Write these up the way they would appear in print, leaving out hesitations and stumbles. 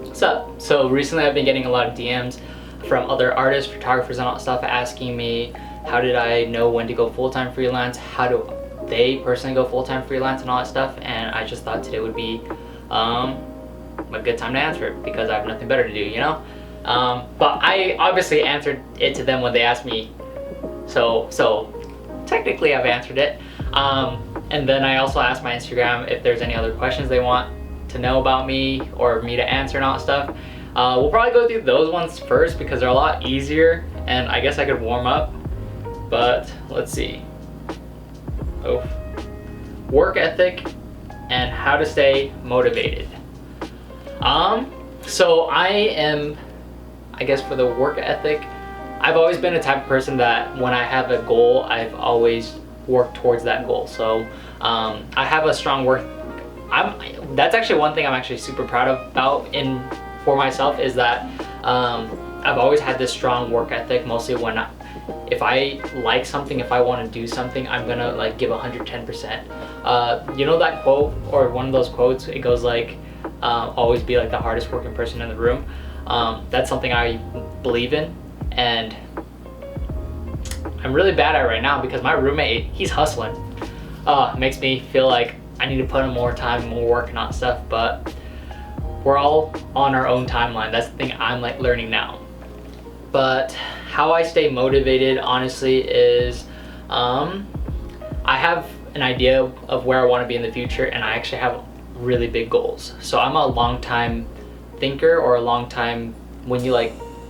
What's up? So recently I've been getting a lot of DMs from other artists, photographers and all that stuff asking me how did I know when to go full-time freelance, how do they personally go full-time freelance and all that stuff, and I just thought today would be a good time to answer it because I have nothing better to do, you know? But I obviously answered it to them when they asked me, so technically I've answered it. And then I also asked my Instagram if there's any other questions they want to know about me or me to answer and all that stuff. We'll probably go through those ones first because they're a lot easier and I guess I could warm up, but let's see. Work ethic and how to stay motivated. So I guess for the work ethic, I've always been a type of person that when I have a goal, I've always worked towards that goal. So I have a strong work. That's actually one thing I'm actually super proud about for myself is that I've always had this strong work ethic. Mostly if I like something, if I want to do something, I'm gonna like give 110%. You know that quote or one of those quotes? It goes like, always be like the hardest working person in the room. That's something I believe in, and I'm really bad at it right now because my roommate, he's hustling. Makes me feel like I need to put in more time, more work and all that stuff, but we're all on our own timeline. That's the thing I'm like learning now. But how I stay motivated honestly is I have an idea of where I want to be in the future, and I actually have really big goals. So I'm a long time thinker, or a long time, when you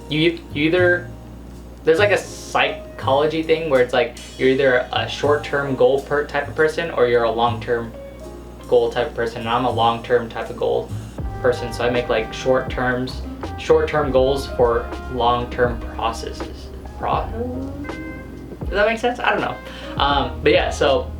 either, there's like a psychology thing where it's like you're either a short-term goal type of person or you're a long-term goal type of person, and I'm a long-term type of goal person. So I make like short-term goals for long-term processes. Does that make sense? I don't know. But yeah, so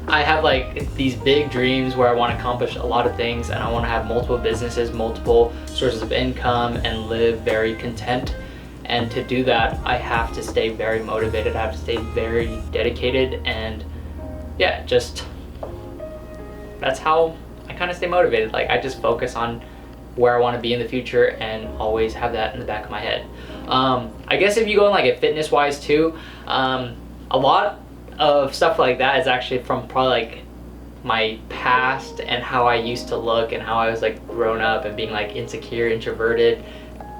I have like these big dreams where I want to accomplish a lot of things, and I want to have multiple businesses, multiple sources of income, and live very content. And to do that, I have to stay very motivated. I have to stay very dedicated, and yeah, just that's how I kind of stay motivated. Like I just focus on where I want to be in the future and always have that in the back of my head. I guess if you go in like a fitness wise too, a lot of stuff like that is actually from probably like my past and how I used to look and how I was like grown up and being like insecure, introverted,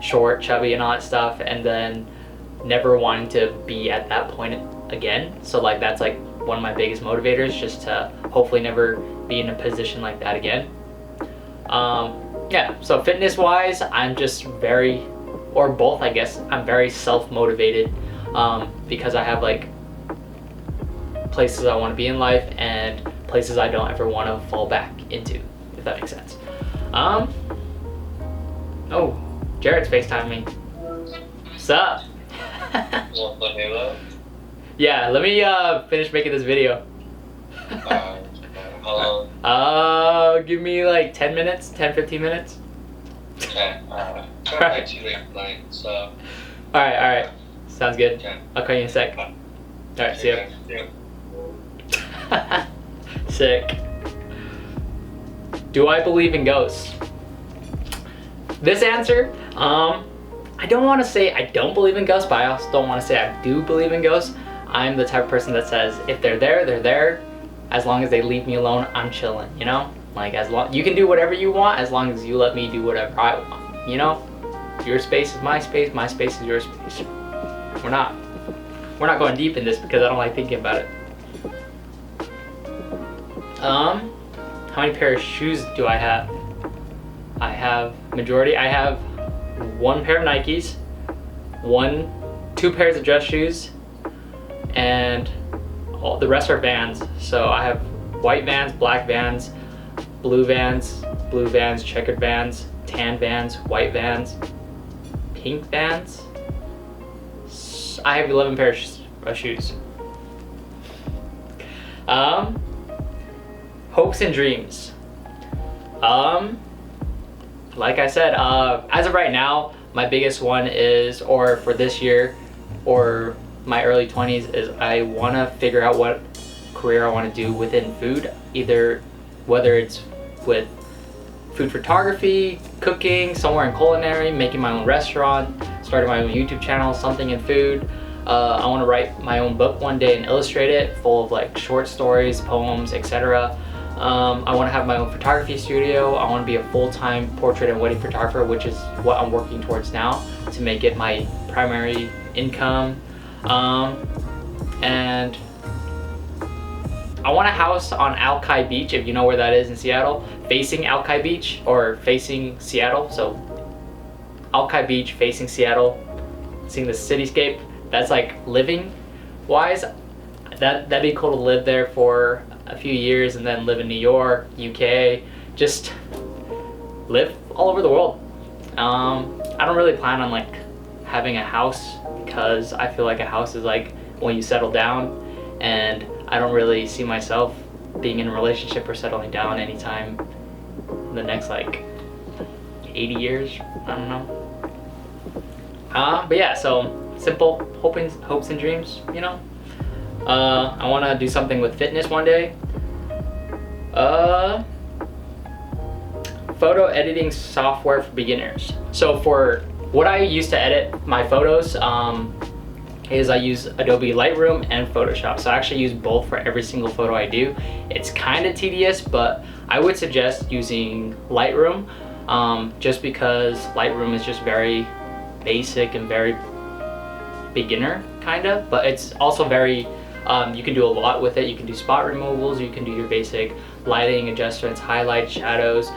short, chubby and all that stuff, and then never wanting to be at that point again. So like that's like one of my biggest motivators, just to hopefully never be in a position like that again. Yeah, so fitness wise, I'm just very, or both I guess, I'm very self-motivated because I have like places I want to be in life and places I don't ever want to fall back into, if that makes sense. Oh, Jared's FaceTiming me. What's up? Yeah, let me finish making this video. How long? Give me like 10 minutes, 10-15 minutes. Okay, try back to you late tonight, so. Alright, sounds good. Okay. I'll call you in a sec. Alright, see ya. Yeah. Sick. Do I believe in ghosts? This answer, I don't want to say I don't believe in ghosts, but I also don't want to say I do believe in ghosts. I'm the type of person that says if they're there, they're there. As long as they leave me alone, I'm chilling, you know? Like as long, you can do whatever you want as long as you let me do whatever I want, you know? Your space is my space is your space. We're not going deep in this because I don't like thinking about it. How many pair of shoes do I have? I have one pair of Nikes, two pairs of dress shoes, and the rest are Vans. So I have white Vans, black Vans, blue Vans, checkered Vans, tan Vans, white Vans, pink Vans. I have 11 pairs of shoes. Hopes and dreams. Like I said, as of right now, my biggest one is, or for this year, or my early 20s, is I want to figure out what career I want to do within food, either whether it's with food photography, cooking, somewhere in culinary, making my own restaurant, starting my own YouTube channel, something in food. I want to write my own book one day and illustrate it, full of like short stories, poems, etc. I want to have my own photography studio. I want to be a full-time portrait and wedding photographer, which is what I'm working towards now, to make it my primary income. And I want a house on Alki Beach, if you know where that is in Seattle, facing Alki Beach or facing Seattle. So Alki Beach facing Seattle, seeing the cityscape. That's like living wise. That'd be cool to live there for a few years and then live in New York, UK, just live all over the world. I don't really plan on like having a house, because I feel like a house is like when you settle down, and I don't really see myself being in a relationship or settling down anytime in the next like 80 years. I don't know. But yeah, so simple hopes and dreams, you know. I want to do something with fitness one day. Photo editing software for beginners. So for what I use to edit my photos, is I use Adobe Lightroom and Photoshop. So I actually use both for every single photo I do. It's kind of tedious, but I would suggest using Lightroom, just because Lightroom is just very basic and very beginner kind of, but it's also very, you can do a lot with it. You can do spot removals, you can do your basic lighting adjustments, highlights, shadows,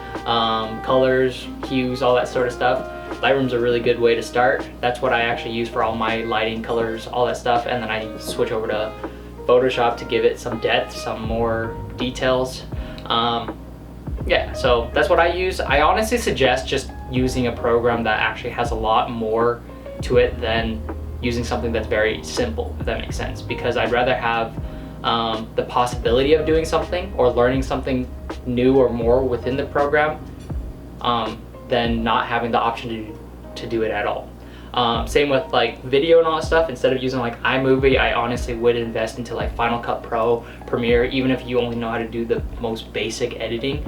colors, hues, all that sort of stuff. Lightroom's a really good way to start. That's what I actually use for all my lighting, colors, all that stuff, and then I switch over to Photoshop to give it some depth, some more details. Yeah, so that's what I use. I honestly suggest just using a program that actually has a lot more to it than using something that's very simple, if that makes sense, because I'd rather have the possibility of doing something or learning something new or more within the program than not having the option to do it at all. Same with like video and all that stuff. Instead of using like iMovie, I honestly would invest into like Final Cut Pro, Premiere, even if you only know how to do the most basic editing.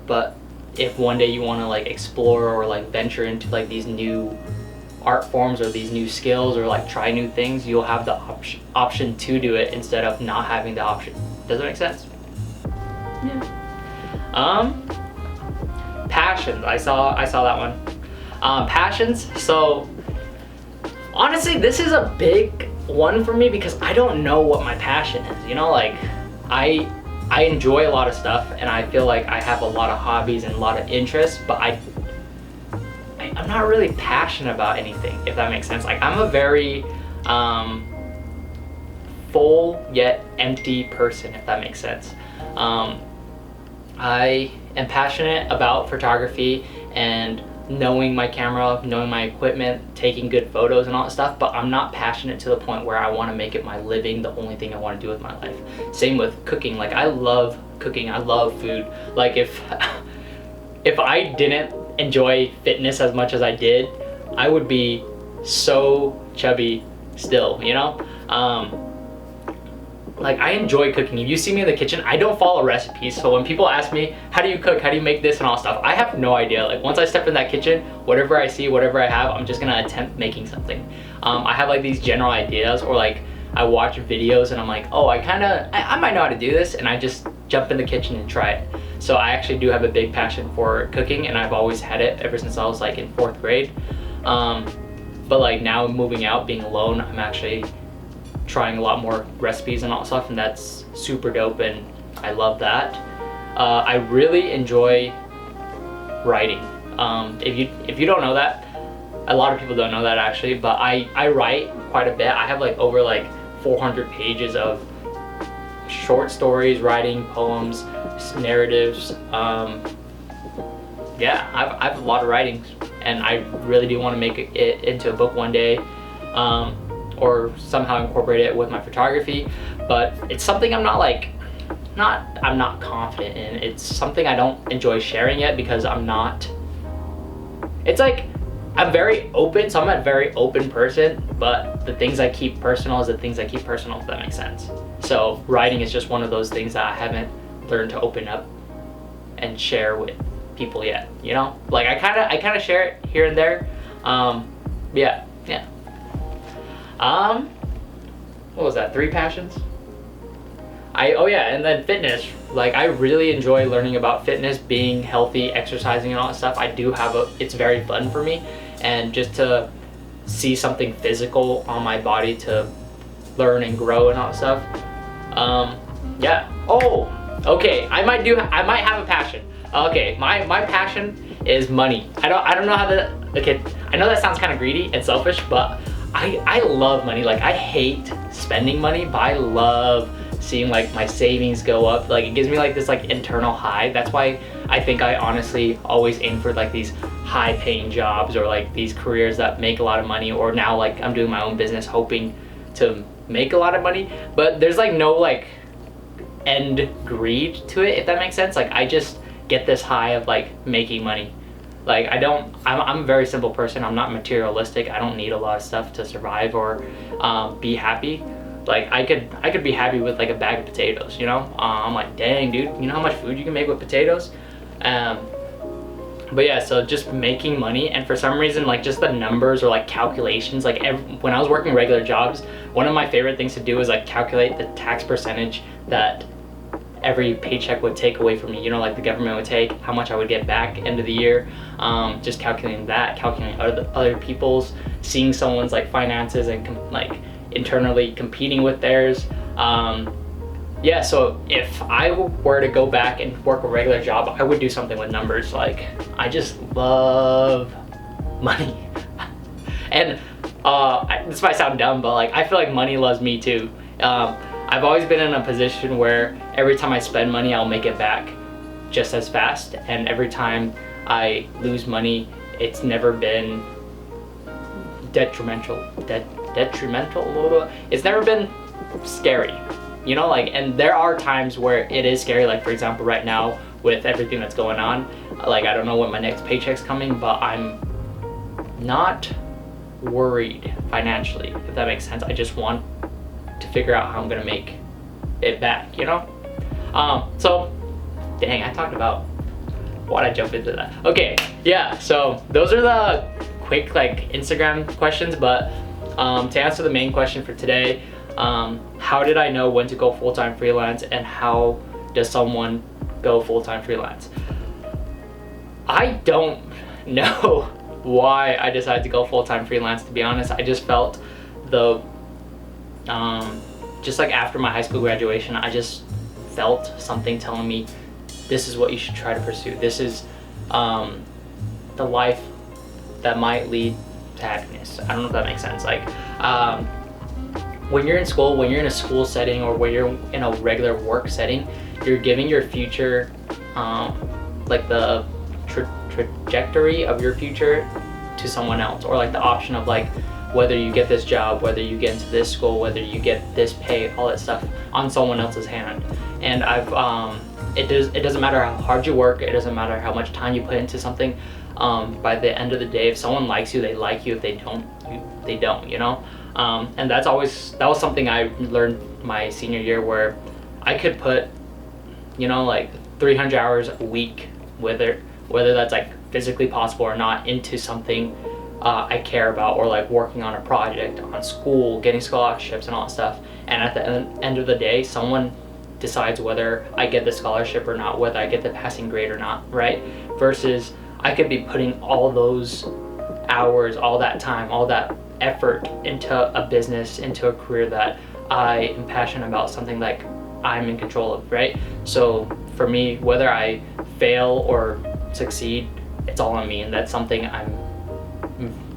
But if one day you want to like explore or like venture into like these new art forms or these new skills or like try new things, you'll have the option to do it instead of not having the option. Does that make sense? Yeah. Passions. I saw that one. Passions. So honestly, this is a big one for me because I don't know what my passion is. You know, like I enjoy a lot of stuff and I feel like I have a lot of hobbies and a lot of interests, but I'm not really passionate about anything, if that makes sense. Like I'm a very full yet empty person, if that makes sense. I am passionate about photography and knowing my camera, knowing my equipment, taking good photos and all that stuff, but I'm not passionate to the point where I want to make it my living, the only thing I want to do with my life. Same with cooking. Like I love cooking, I love food. Like if I didn't enjoy fitness as much as I did, I would be so chubby still, you know? Like I enjoy cooking. If you see me in the kitchen, I don't follow recipes. So when people ask me, how do you cook? How do you make this and all stuff? I have no idea. Like once I step in that kitchen, whatever I see, whatever I have, I'm just gonna attempt making something. I have like these general ideas, or like I watch videos and I'm like, oh, I might know how to do this, and I just jump in the kitchen and try it. So I actually do have a big passion for cooking, and I've always had it ever since I was like in 4th grade. But like now moving out, being alone, I'm actually trying a lot more recipes and all that stuff, and that's super dope and I love that. I really enjoy writing. If you don't know that, a lot of people don't know that actually, but I write quite a bit. I have like over like 400 pages of short stories, writing, poems, narratives. Yeah, I have a lot of writings, and I really do want to make it into a book one day, or somehow incorporate it with my photography. But it's something I'm not confident in. It's something I don't enjoy sharing yet because it's like I'm very open, so I'm a very open person, but the things I keep personal is the things I keep personal, if that makes sense. So writing is just one of those things that I haven't learned to open up and share with people yet, you know? Like I kind of share it here and there. Yeah. What was that? 3 passions? Oh yeah, and then fitness. Like I really enjoy learning about fitness, being healthy, exercising and all that stuff. It's very fun for me, and just to see something physical on my body to learn and grow and all that stuff. Yeah. Oh, okay. I might have a passion. Okay, my passion is money. I don't know how to. Okay, I know that sounds kind of greedy and selfish, but I love money. Like I hate spending money, but I love seeing like my savings go up. Like it gives me like this like internal high. That's why I think I honestly always aim for like these high paying jobs or like these careers that make a lot of money, or now like I'm doing my own business hoping to make a lot of money, but there's like no like end greed to it, if that makes sense. Like I just get this high of like making money. Like I'm a very simple person. I'm not materialistic. I don't need a lot of stuff to survive or be happy. Like I could be happy with like a bag of potatoes, you know? I'm like, dang dude, you know how much food you can make with potatoes? But yeah, so just making money, and for some reason like just the numbers or like calculations, like when I was working regular jobs, one of my favorite things to do is like calculate the tax percentage that every paycheck would take away from me, you know, like the government would take, how much I would get back end of the year. Just calculating other people's, seeing someone's like finances and like internally competing with theirs. Yeah, so if I were to go back and work a regular job, I would do something with numbers. Like I just love money. And this might sound dumb, but like I feel like money loves me too. I've always been in a position where every time I spend money, I'll make it back just as fast, and every time I lose money, it's never been detrimental. It's never been scary, you know, like, and there are times where it is scary, like for example right now with everything that's going on, like I don't know when my next paycheck's coming, but I'm not worried financially, if that makes sense. I just want to figure out how I'm gonna make it back, you know? So dang, I talked about, why'd I jump into that? Okay, yeah, so those are the quick like Instagram questions, but to answer the main question for today, how did I know when to go full-time freelance, and how does someone go full-time freelance? I don't know why I decided to go full-time freelance, to be honest. I just felt just like after my high school graduation, I just felt something telling me this is what you should try to pursue. This is the life that might lead to happiness. I don't know if that makes sense. Like when you're in school, when you're in a school setting, or when you're in a regular work setting, you're giving your future, like the trajectory of your future to someone else, or like the option of like whether you get this job, whether you get into this school, whether you get this pay, all that stuff on someone else's hand. And it doesn't matter how hard you work, it doesn't matter how much time you put into something. By the end of the day, if someone likes you, they like you. If they don't, they don't, you know? And that was something I learned my senior year, where I could put, you know, like 300 hours a week, whether that's like physically possible or not, into something I care about, or like working on a project, on school, getting scholarships and all that stuff. And at the end of the day, someone decides whether I get the scholarship or not, whether I get the passing grade or not, right? Versus I could be putting all those hours, all that time, all that effort into a business, into a career that I am passionate about, something like I'm in control of, right? So for me, whether I fail or succeed, it's all on me, and that's something I'm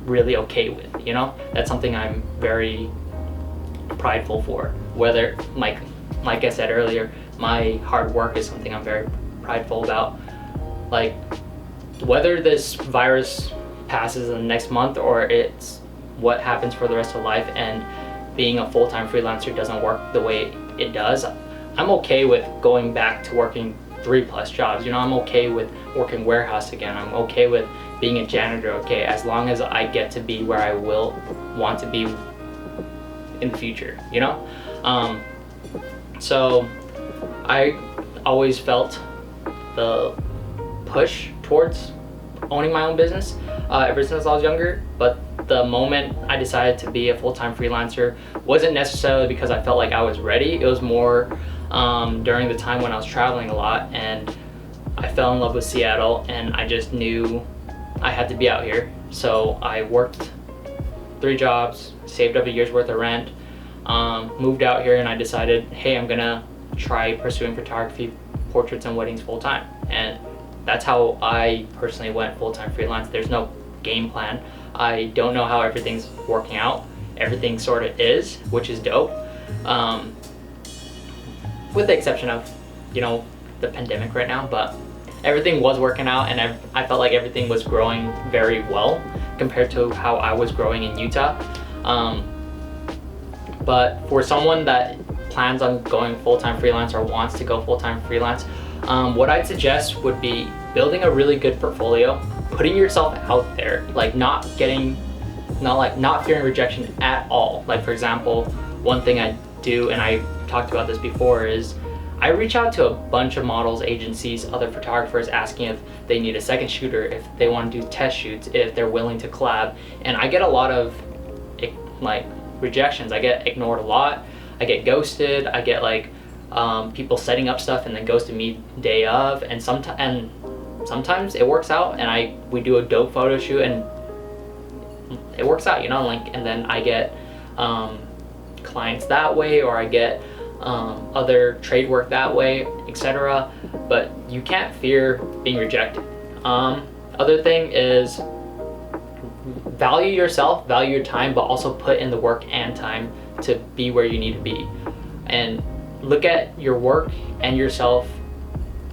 really okay with, you know? That's something I'm very prideful for. Whether, like I said earlier, my hard work is something I'm very prideful about. Like, whether this virus passes in the next month, or it's what happens for the rest of life, and being a full-time freelancer doesn't work the way it does, I'm okay with going back to working 3+ jobs. You know, I'm okay with working warehouse again. I'm okay with being a janitor, okay, as long as I get to be where I will want to be in the future, you know? So I always felt the push towards owning my own business ever since I was younger, but the moment I decided to be a full-time freelancer wasn't necessarily because I felt like I was ready. It was more during the time when I was traveling a lot, and I fell in love with Seattle, and I just knew I had to be out here. So I worked 3 jobs, saved up a year's worth of rent, moved out here, and I decided, hey, I'm gonna try pursuing photography, portraits, and weddings full-time. And that's how I personally went full-time freelance. There's no game plan. I don't know how everything's working out. Everything sort of is, which is dope. With the exception of, the pandemic right now, but everything was working out, and I felt like everything was growing very well compared to how I was growing in Utah. But for someone that plans on going full-time freelance or wants to go full-time freelance, what I'd suggest would be building a really good portfolio, putting yourself out there, like not fearing rejection at all. Like, for example, one thing I do, and I talked about this before, is I reach out to a bunch of models, agencies, other photographers, asking if they need a second shooter, if they want to do test shoots, if they're willing to collab, and I get a lot of rejections. I get ignored a lot. I get ghosted. I get people setting up stuff and then ghosting me day of, and sometimes it works out, and we do a dope photo shoot and it works out, and then I get clients that way, or I get other trade work that way, etc. But you can't fear being rejected. Other thing is value yourself, value your time, but also put in the work and time to be where you need to be. And look at your work and yourself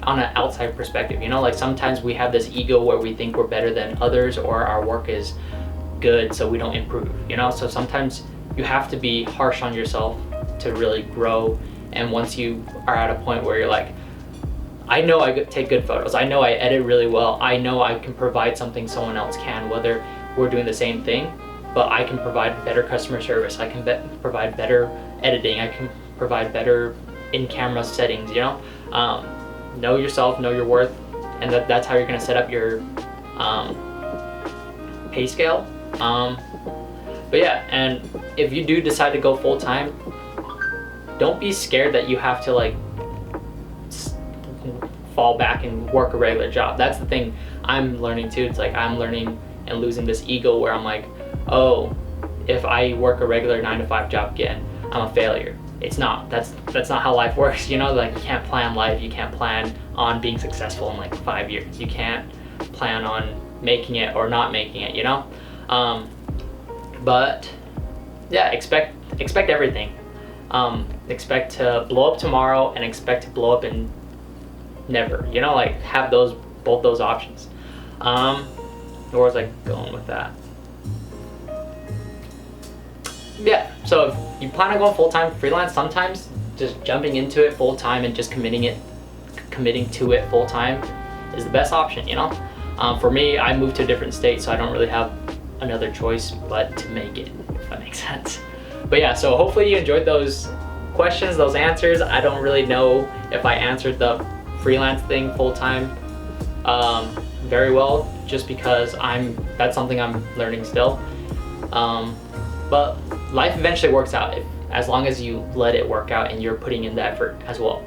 on an outside perspective. Sometimes we have this ego where we think we're better than others, or our work is good so we don't improve. So sometimes you have to be harsh on yourself to really grow. And once you are at a point where you're like, I know I take good photos, I know I edit really well, I know I can provide something someone else can, whether we're doing the same thing, but I can provide better customer service, I can provide better editing, I can provide better in-camera settings. Know yourself, know your worth, and that's how you're going to set up your pay scale. But yeah, and if you do decide to go full-time, don't be scared that you have to fall back and work a regular job. That's the thing I'm learning too. It's I'm learning and losing this ego where I'm like, oh, if I work a regular 9-to-5 job again, I'm a failure. It's not. That's not how life works. You can't plan life. You can't plan on being successful in 5 years. You can't plan on making it or not making it. But yeah, expect everything. Expect to blow up tomorrow and expect to blow up in never. Have both those options. Where was I going with that? Yeah, so if you plan on going full-time freelance, sometimes just jumping into it full-time and just committing to it full-time is the best option. For me, I moved to a different state, so I don't really have another choice but to make it, if that makes sense. But yeah, so hopefully you enjoyed those questions, those answers. I don't really know if I answered the freelance thing full-time very well, just because that's something I'm learning still. But life eventually works out as long as you let it work out and you're putting in the effort as well.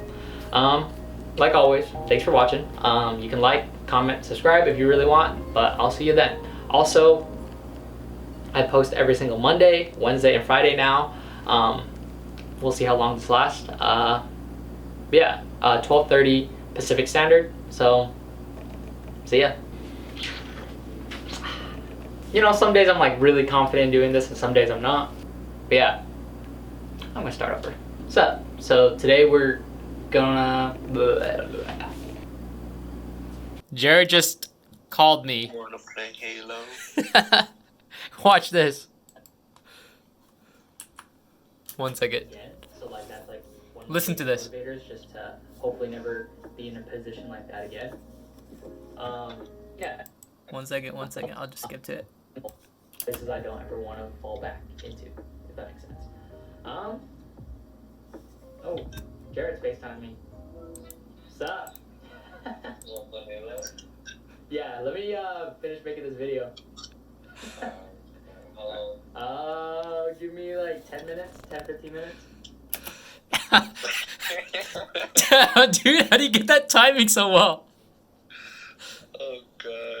Like always, thanks for watching. You can like, comment, subscribe if you really want, but I'll see you then. Also, I post every single Monday, Wednesday, and Friday now. We'll see how long this lasts. Yeah, 12:30 Pacific Standard. So, see ya. Some days I'm really confident doing this, and some days I'm not. But yeah, I'm gonna start over. So today we're gonna. Jared just called me. Wanna play Halo? Watch this. 1 second. Yeah, so that's one of Listen to this. motivators, just to hopefully never be in a position like that again. Yeah. 1 second. I'll just skip to it. Places I don't ever want to fall back into, if that makes sense. Oh, Jared's FaceTiming me. Sup? Wanna play Halo? Yeah, let me finish making this video. Give me like 10 minutes, 10, 15 minutes. Dude, how do you get that timing so well? Oh god.